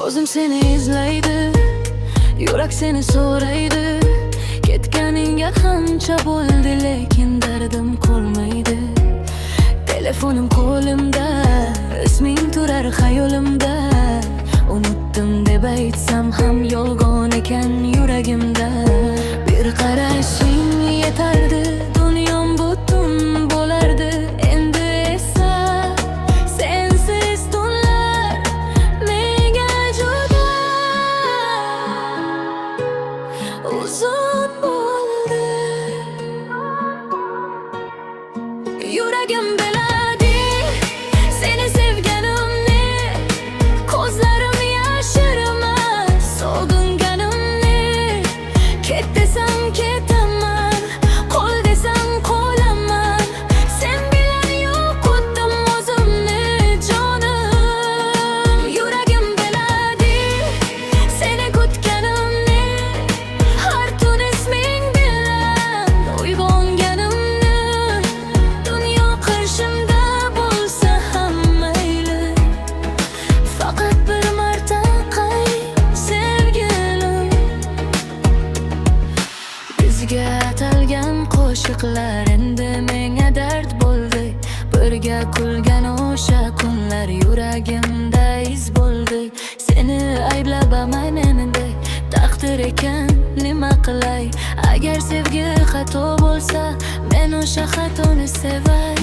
Ko'zim seni izlaydi, yurak seni so'raydi. Ketganingga qancha bo'ldi, lekin dardim qolmaydi. Telefonim qo'limda, isming turar xayolimda. Unutdim deb aytsam ham yolg'on ekan yuragimda. Bir qarashing yetardi, dunyom butun bo'lardi. Endi esa sensiz tunlar menga juda uzun bo'ldi. Yuragim biladi seni sevganimni, ko'zlarim yashirmas sog'inganimni. Ket desam ketaman, qol desam qolaman. Sen bilan yo'qotdim o'zimni jonim. Yuragim biladi seni kutganimni, har tun isming bilan uyg'onganimni. Dunyo qarshimda bo'lsa ham mayli, faqat bir marta qayt sevgilim. Bizga atalgan qo'shiqlar endi menga dard bo'ldi. Birga kulgan o'sha kunlar yuragimda iz bo'ldi. Seni ayblabaman endi, taqdir ekan nima qilay. Agar sevgi xato bo'lsa, men o'sha xatoni sevay.